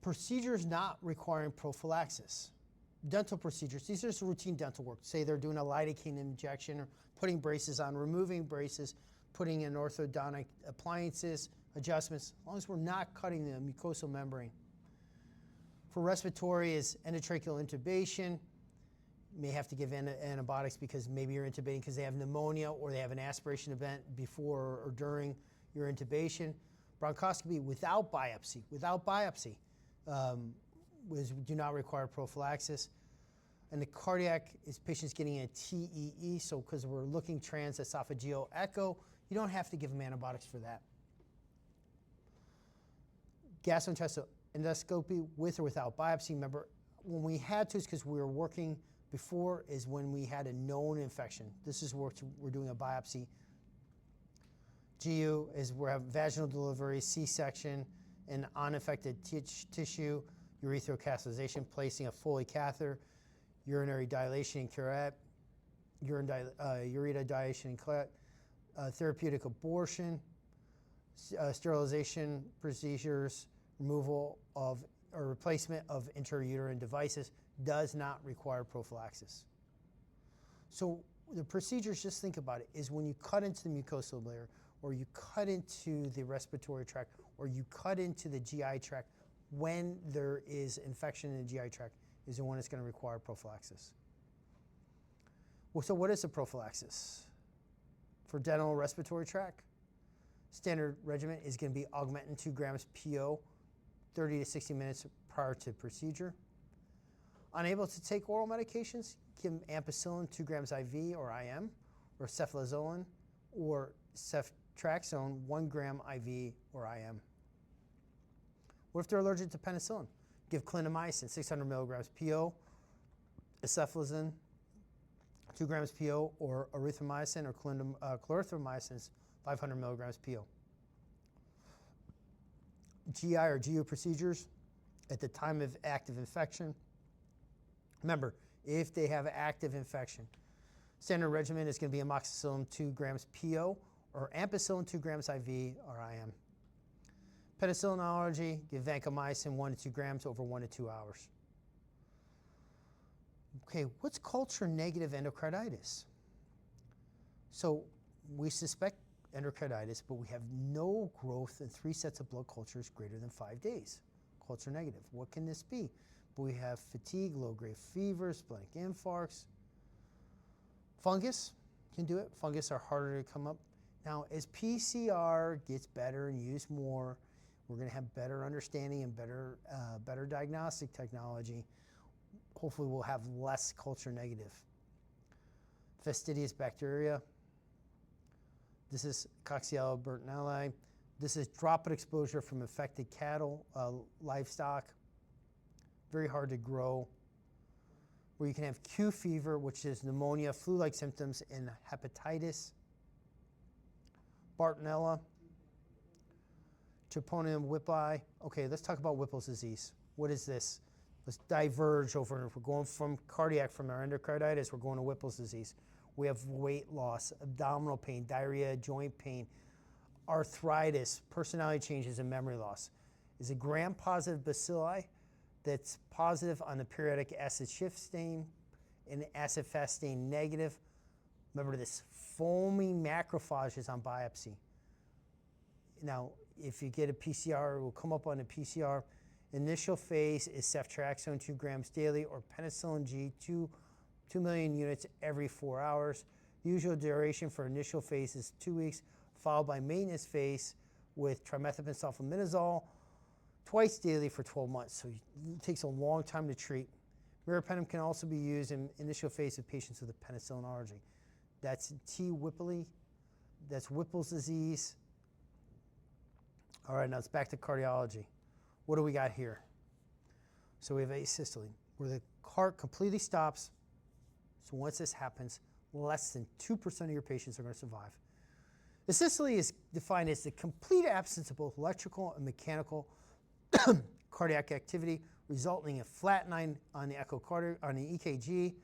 procedures not requiring prophylaxis. Dental procedures, these are just routine dental work. Say they're doing a lidocaine injection or putting braces on, removing braces, putting in orthodontic appliances, adjustments, as long as we're not cutting the mucosal membrane. For respiratory is endotracheal intubation. You may have to give antibiotics because maybe you're intubating because they have pneumonia or they have an aspiration event before or during your intubation. Bronchoscopy without biopsy, do not require prophylaxis. And the cardiac is patients getting a TEE, so because we're looking transesophageal echo, you don't have to give them antibiotics for that. Gastrointestinal endoscopy with or without biopsy. Remember, when we had to, it's because we were working before, is when we had a known infection. This is where we're doing a biopsy. GU is where we have vaginal delivery, C-section, and unaffected tissue, urethrocatheterization, placing a Foley catheter, urinary dilation and curette, ureter dilation and curette, therapeutic abortion, sterilization procedures, removal of or replacement of intrauterine devices does not require prophylaxis. So the procedures, just think about it, is when you cut into the mucosal layer or you cut into the respiratory tract or you cut into the GI tract, when there is infection in the GI tract is the one that's going to require prophylaxis. Well, so what is a prophylaxis? For dental respiratory tract, standard regimen is going to be augmentin 2 grams PO 30 to 60 minutes prior to procedure. Unable to take oral medications, give them ampicillin 2 grams IV or IM, or cefalozone or ceftriaxone 1 gram IV or IM. What if they're allergic to penicillin? Give clindamycin 600 milligrams PO, acefalozin 2 grams PO, or erythromycin or clarithromycin 500 milligrams PO. GI or GU procedures at the time of active infection. Remember, if they have active infection, standard regimen is going to be amoxicillin 2 grams PO or ampicillin 2 grams IV or IM. Penicillin allergy, give vancomycin 1 to 2 grams over 1 to 2 hours. Okay, what's culture negative endocarditis? So we suspect endocarditis, but we have no growth in 3 sets of blood cultures greater than 5 days. Culture negative. What can this be? But we have fatigue, low-grade fever, splenic infarcts. Fungus can do it. Fungus are harder to come up. Now, as PCR gets better and used more, we're going to have better understanding and better diagnostic technology. Hopefully, we'll have less culture negative. Fastidious bacteria. This is Coxiella burtonelli. This is droplet exposure from infected cattle, livestock. Very hard to grow. Where you can have Q fever, which is pneumonia, flu-like symptoms, and hepatitis. Bartonella. Treponema whippi. Okay, let's talk about Whipple's disease. What is this? Let's diverge over. If we're going from cardiac, from our endocarditis, we're going to Whipple's disease. We have weight loss, abdominal pain, diarrhea, joint pain, arthritis, personality changes, and memory loss. Is a gram-positive bacilli that's positive on the periodic acid shift stain and acid fast stain negative. Remember this, foamy macrophages on biopsy. Now, if you get a PCR, it will come up on the PCR. Initial phase is ceftriaxone 2 grams daily or penicillin G 2 million units every 4 hours. Usual duration for initial phase is 2 weeks, followed by maintenance phase with trimethoprim sulfametazole twice daily for 12 months. So it takes a long time to treat. Meropenem can also be used in initial phase of patients with a penicillin allergy. That's T. Whipple. That's Whipple's disease. All right, now it's back to cardiology. What do we got here? So we have asystole, where the heart completely stops. So once this happens, less than 2% of your patients are going to survive. Asystole is defined as the complete absence of both electrical and mechanical cardiac activity, resulting in flattening on the EKG.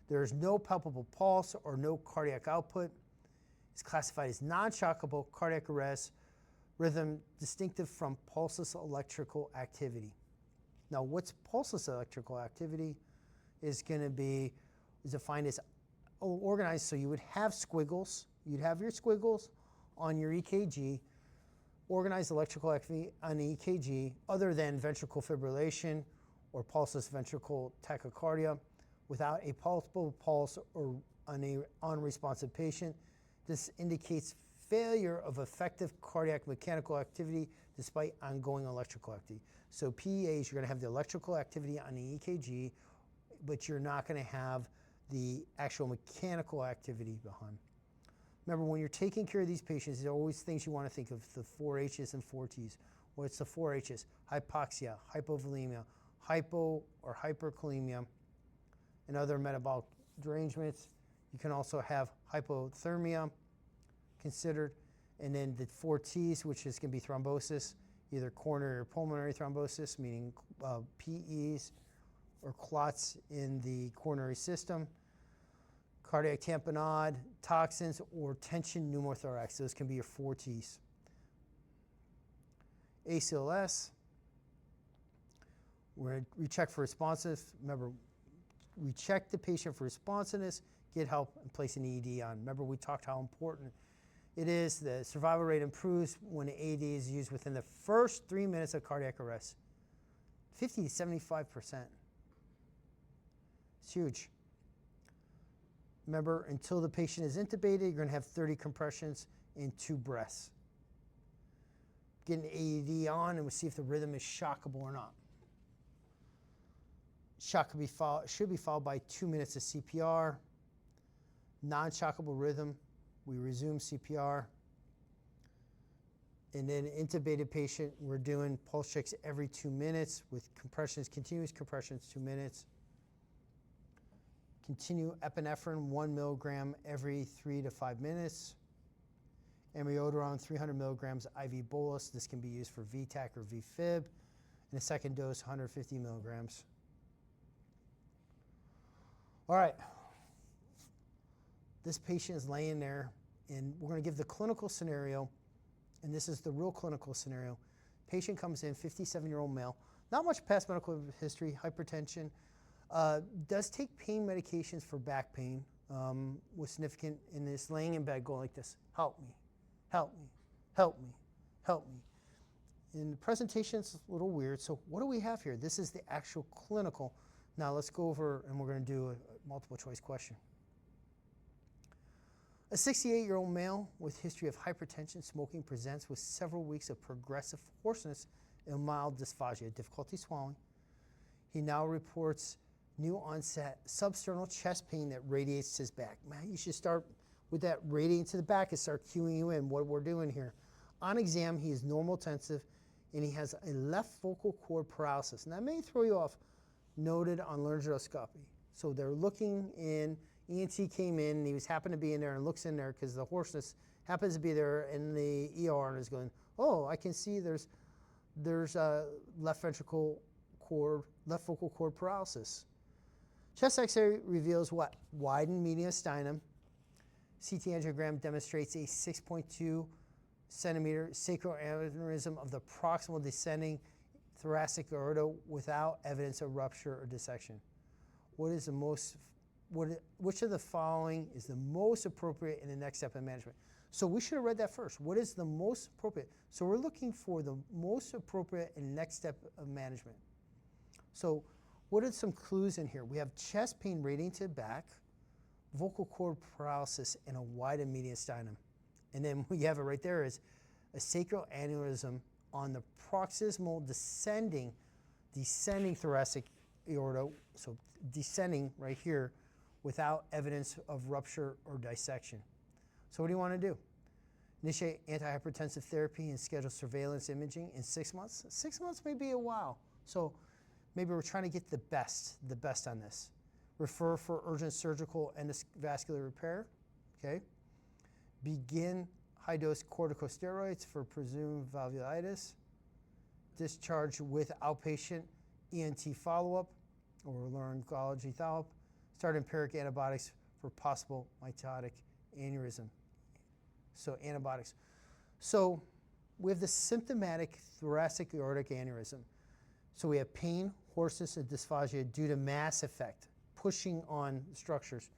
There is no palpable pulse or no cardiac output. It's classified as non-shockable cardiac arrest, rhythm distinctive from pulseless electrical activity. Now, what's pulseless electrical activity is going to be defined as organized, so you would have squiggles. You'd have your squiggles on your EKG, organized electrical activity on the EKG, other than ventricular fibrillation or pulseless ventricular tachycardia, without a palpable pulse or on an unresponsive patient. This indicates failure of effective cardiac mechanical activity despite ongoing electrical activity. So PEAs, you're going to have the electrical activity on the EKG, but you're not going to have the actual mechanical activity behind. Remember, when you're taking care of these patients, there are always things you want to think of, the 4 H's and 4 T's. What's the 4 H's? Hypoxia, hypovolemia, hypo or hyperkalemia, and other metabolic derangements. You can also have hypothermia considered, and then the 4 T's, which is going to be thrombosis, either coronary or pulmonary thrombosis, meaning PEs or clots in the coronary system, cardiac tamponade, toxins, or tension pneumothorax. Those can be your 4 T's. ACLS, we check for responsiveness. Remember, we check the patient for responsiveness, get help, and place an ED on. Remember, we talked how important it is. The survival rate improves when an AED is used within the first 3 minutes of cardiac arrest. 50 to 75%. It's huge. Remember, until the patient is intubated, you're going to have 30 compressions and 2 breaths. Get an AED on, and we'll see if the rhythm is shockable or not. Shock should be followed by 2 minutes of CPR. Non-shockable rhythm, we resume CPR. And then intubated patient, we're doing pulse checks every 2 minutes with compressions, continuous compressions, 2 minutes. Continue epinephrine, 1 milligram every 3 to 5 minutes. Amiodarone, 300 milligrams IV bolus. This can be used for VTAC or VFib. And a second dose, 150 milligrams. All right. This patient is laying there, and we're going to give the clinical scenario, and this is the real clinical scenario. Patient comes in, 57-year-old male, not much past medical history, hypertension, does take pain medications for back pain, was significant, and is laying in bed going like this: help me, help me, help me, help me. And the presentation's a little weird, so what do we have here? This is the actual clinical. Now let's go over, and we're going to do a multiple choice question. A 68-year-old male with history of hypertension, smoking, presents with several weeks of progressive hoarseness and mild dysphagia, difficulty swallowing. He now reports new onset substernal chest pain that radiates his back. Man, you should start with that radiating to the back and start cueing you in what we're doing here. On exam, he is normal tensive, and he has a left vocal cord paralysis. And that may throw you off, noted on laryngoscopy. So they're looking in, ENT came in, and he happened to be in there and looks in there because the hoarseness happens to be there in the ER and is going, oh, I can see there's left vocal cord paralysis. Chest X-ray reveals what? Widened mediastinum. CT angiogram demonstrates a 6.2 centimeter sacral aneurysm of the proximal descending thoracic aorta without evidence of rupture or dissection. Which of the following is the most appropriate in the next step of management? So we should have read that first. What is the most appropriate? So we're looking for the most appropriate in the next step of management. So what are some clues in here? We have chest pain radiating to the back, vocal cord paralysis, and a widened mediastinum. And then we have it right there is a sacral aneurysm on the proximal descending thoracic aorta, so descending right here without evidence of rupture or dissection. So what do you want to do? Initiate antihypertensive therapy and schedule surveillance imaging in 6 months. 6 months may be a while. So maybe we're trying to get the best on this. Refer for urgent surgical endovascular repair, okay? Begin high-dose corticosteroids for presumed valvulitis. Discharge with outpatient ENT follow-up or laryngology follow-up. Start empiric antibiotics for possible mitotic aneurysm. So antibiotics. So we have the symptomatic thoracic aortic aneurysm. So we have pain, hoarseness, and dysphagia due to mass effect, pushing on structures.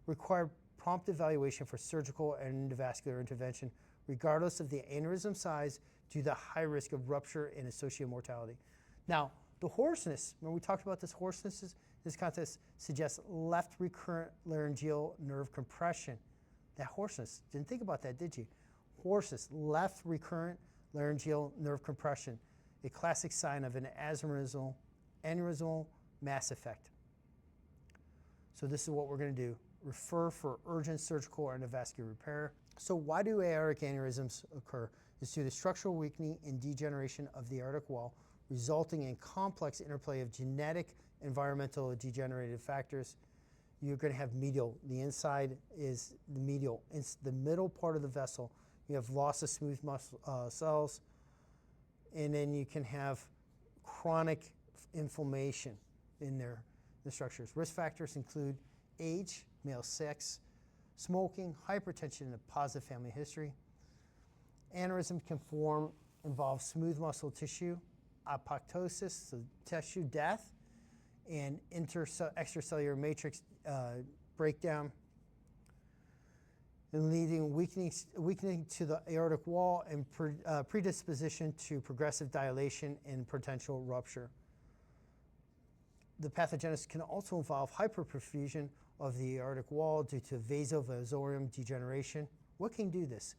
Require prompt evaluation for surgical and endovascular intervention, regardless of the aneurysm size, due to the high risk of rupture and associated mortality. Now, the hoarseness, when we talked about this hoarseness, this context suggests left recurrent laryngeal nerve compression. That hoarseness, didn't think about that, did you? Hoarseness, left recurrent laryngeal nerve compression, a classic sign of an aneurysmal mass effect. So this is what we're going to do. Refer for urgent surgical or endovascular repair. So why do aortic aneurysms occur? It's due to structural weakening and degeneration of the aortic wall, resulting in complex interplay of genetic, environmental, degenerative factors. You're going to have medial. The inside is the medial. It's the middle part of the vessel. You have loss of smooth muscle cells, and then you can have chronic inflammation in there, the structures. Risk factors include age, male sex, smoking, hypertension, and a positive family history. Aneurysm can involve smooth muscle tissue, apoptosis, so tissue death, and extracellular matrix breakdown, and leading weakening to the aortic wall and predisposition to progressive dilation and potential rupture. The pathogenesis can also involve hyperperfusion of the aortic wall due to vasovasorium degeneration. What can do this?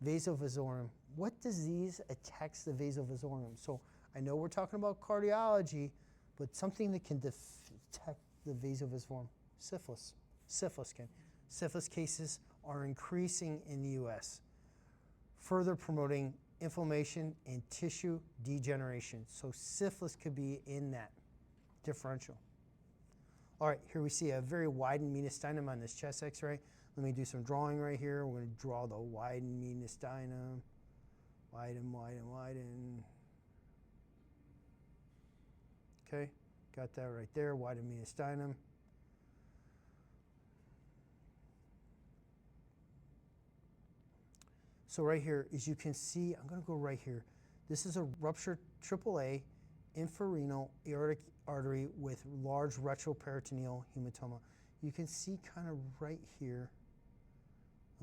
Vasovasorium. What disease attacks the vasovasorium? So I know we're talking about cardiology, but something that can detect the vasovasorium. Syphilis. Syphilis can. Syphilis cases are increasing in the U.S., further promoting inflammation and tissue degeneration. So syphilis could be in that differential. All right, here we see a very widened mediastinum on this chest x-ray. Let me do some drawing right here. We're going to draw the widened mediastinum. Widen, widen, widen. Okay, got that right there, widened mediastinum. So right here, as you can see, I'm going to go right here. This is a ruptured AAA infrarenal aortic artery with large retroperitoneal hematoma. You can see kind of right here,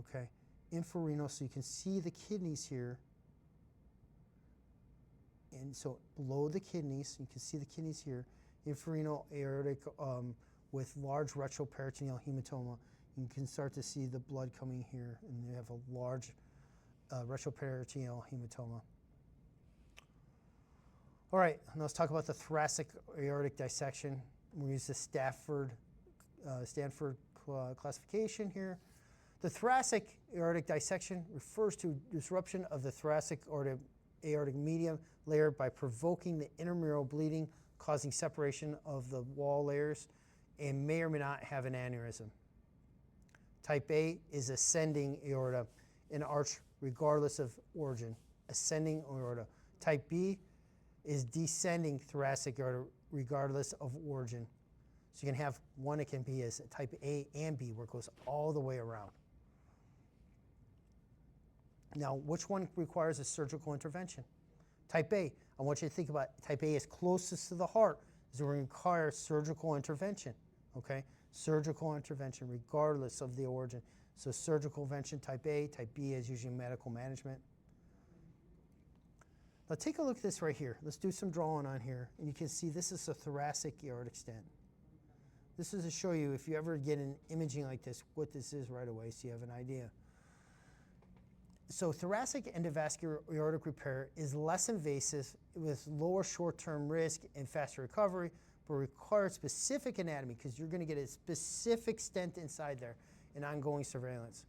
okay, infrarenal, so you can see the kidneys here. And so below the kidneys, you can see the kidneys here, infrarenal aortic with large retroperitoneal hematoma. You can start to see the blood coming here, and you have a large retroperitoneal hematoma. All right, now let's talk about the thoracic aortic dissection. We use the Stanford classification here. The thoracic aortic dissection refers to disruption of the thoracic aortic medium layer by provoking the intramural bleeding, causing separation of the wall layers, and may or may not have an aneurysm. Type A is ascending aorta, an arch regardless of origin, ascending aorta. Type B is descending thoracic aorta regardless of origin. So you can have one, it can be as type A and B, where it goes all the way around. Now, which one requires a surgical intervention? Type A. I want you to think about type A is closest to the heart, so we require surgical intervention, okay? Surgical intervention regardless of the origin. So surgical intervention, type A. Type B is usually medical management. Now take a look at this right here. Let's do some drawing on here. And you can see this is a thoracic aortic stent. This is to show you, if you ever get an imaging like this, what this is right away, so you have an idea. So thoracic endovascular aortic repair is less invasive with lower short-term risk and faster recovery, but requires specific anatomy because you're going to get a specific stent inside there and ongoing surveillance.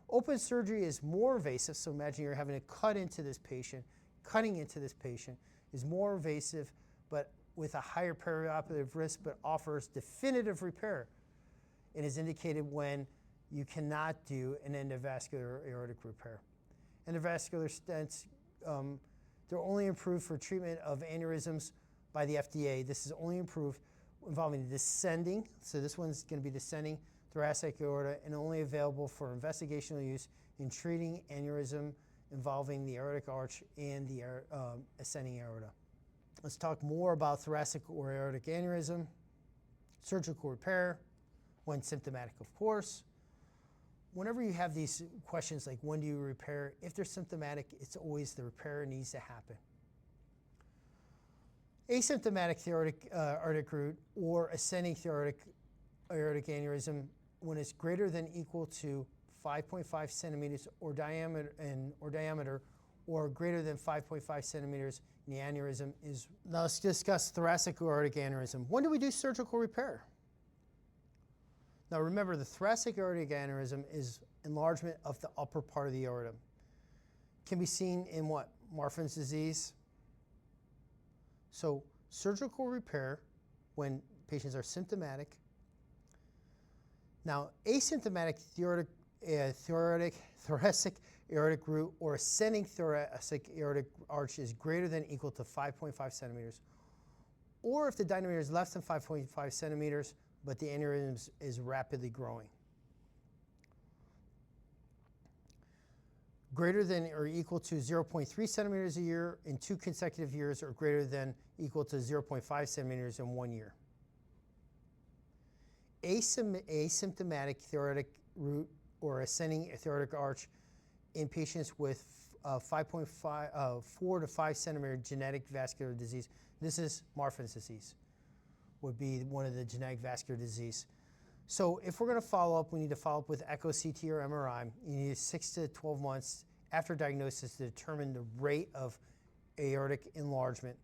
Open surgery is more invasive, so imagine you're having to cut into this patient. Cutting into this patient is more invasive, but with a higher perioperative risk, but offers definitive repair and is indicated when you cannot do an endovascular aortic repair. Endovascular stents, they're only approved for treatment of aneurysms by the FDA. This is only approved involving descending, so this one's going to be descending thoracic aorta, and only available for investigational use in treating aneurysm involving the aortic arch and the ascending aorta. Let's talk more about thoracic or aortic aneurysm, surgical repair, when symptomatic, of course. Whenever you have these questions like when do you repair, if they're symptomatic, it's always the repair needs to happen. Asymptomatic aortic root or ascending aortic aneurysm, when it's greater than equal to 5.5 centimeters or diameter or greater than 5.5 centimeters in the aneurysm is. Now let's discuss thoracic aortic aneurysm. When do we do surgical repair? Now remember, the thoracic aortic aneurysm is enlargement of the upper part of the aorta. Can be seen in what? Marfan's disease. So surgical repair when patients are symptomatic. Now asymptomatic thoracic aortic root or ascending thoracic aortic arch is greater than equal to 5.5 centimeters. Or if the diameter is less than 5.5 centimeters, but the aneurysm is rapidly growing. Greater than or equal to 0.3 centimeters a year in 2 consecutive years, or greater than equal to 0.5 centimeters in 1 year. Asymptomatic thoracic root or ascending thoracic arch in patients with 4 to 5 centimeter genetic vascular disease. This is Marfan's disease, would be one of the genetic vascular disease. So if we're going to follow up, we need to follow up with echo, CT, or MRI. You need 6 to 12 months after diagnosis to determine the rate of aortic enlargement.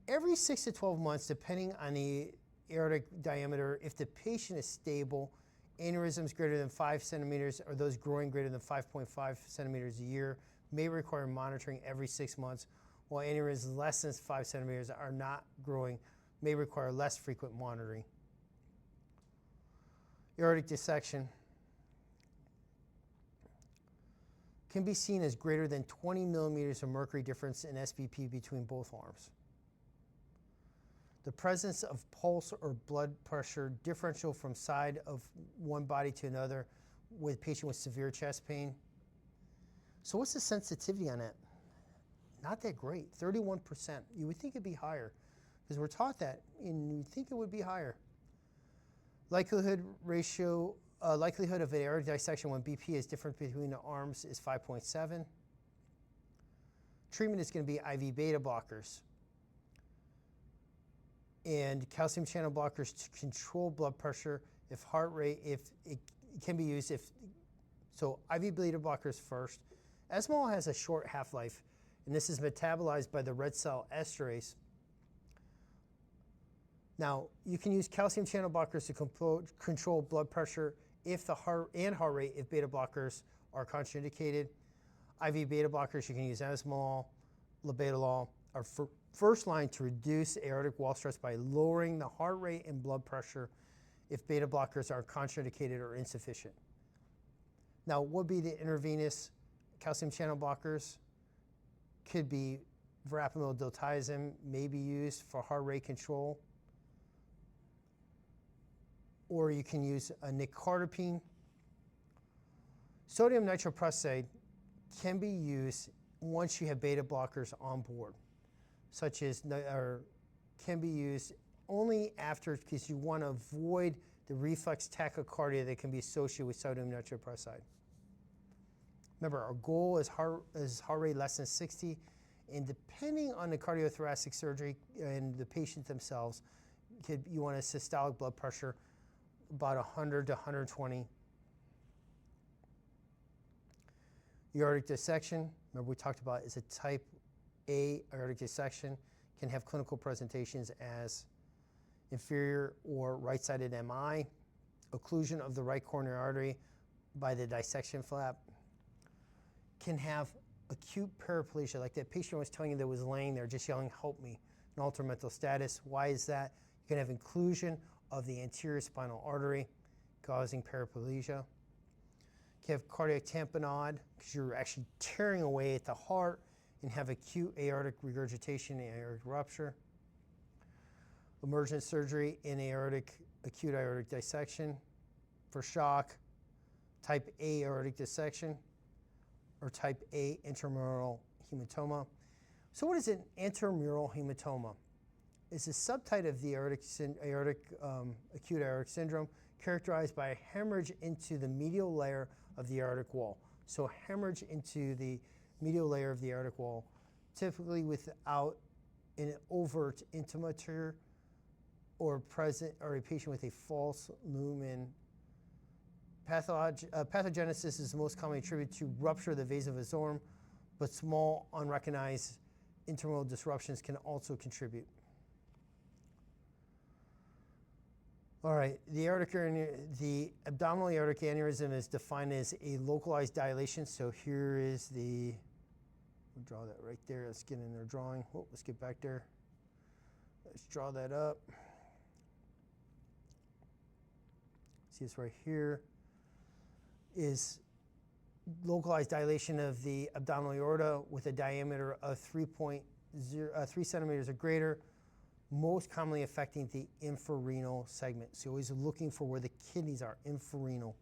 Every 6 to 12 months, depending on the aortic diameter, if the patient is stable, aneurysms greater than 5 centimeters or those growing greater than 5.5 centimeters a year may require monitoring every 6 months, while aneurysms less than 5 centimeters are not growing, may require less frequent monitoring. Aortic dissection can be seen as greater than 20 millimeters of mercury difference in SBP between both arms. The presence of pulse or blood pressure differential from side of one body to another with patient with severe chest pain. So what's the sensitivity on that? Not that great, 31%. You would think it'd be higher because we're taught that, and you'd think it would be higher. Likelihood of an aortic dissection when BP is different between the arms is 5.7. Treatment is going to be IV beta blockers and calcium channel blockers to control blood pressure. If heart rate, if it can be used, so IV beta blockers first. Esmolol has a short half-life, and this is metabolized by the red cell esterase. Now, you can use calcium channel blockers to control blood pressure if the heart rate if beta blockers are contraindicated. IV beta blockers, you can use esmolol, labetalol, are first line to reduce aortic wall stress by lowering the heart rate and blood pressure if beta blockers are contraindicated or insufficient. Now, what would be the intravenous calcium channel blockers? Could be verapamil diltiazem, may be used for heart rate control. Or you can use a nicardipine. Sodium nitroprusside can be used once you have beta blockers on board, such as, or can be used only after, because you want to avoid the reflex tachycardia that can be associated with sodium nitroprusside. Remember, our goal is heart rate less than 60, and depending on the cardiothoracic surgery and the patient themselves, you want a systolic blood pressure about 100 to 120. Aortic dissection, remember we talked about, is a type A aortic dissection, can have clinical presentations as inferior or right-sided MI, occlusion of the right coronary artery by the dissection flap, can have acute paraplegia, like that patient I was telling you that was laying there just yelling, "Help me," an altered mental status. Why is that? You can have inclusion of the anterior spinal artery causing paraplegia. You can have cardiac tamponade because you're actually tearing away at the heart and have acute aortic regurgitation and aortic rupture. Emergent surgery in acute aortic dissection for shock, type A aortic dissection, or type A intramural hematoma. So what is an intramural hematoma? It's a subtype of the acute aortic syndrome characterized by a hemorrhage into the medial layer of the aortic wall. So hemorrhage into the medial layer of the aortic wall, typically without an overt intimature or a patient with a false lumen. Pathogenesis is most commonly attributed to rupture of the vasa vasorum, but small unrecognized intramural disruptions can also contribute. All right, the abdominal aortic aneurysm is defined as a localized dilation. So here is we'll draw that right there. Let's get in their drawing. Oh, let's get back there. Let's draw that up. See this right here is localized dilation of the abdominal aorta with a diameter of 3 centimeters or greater, most commonly affecting the infrarenal segment. So always looking for where the kidneys are, infrarenal.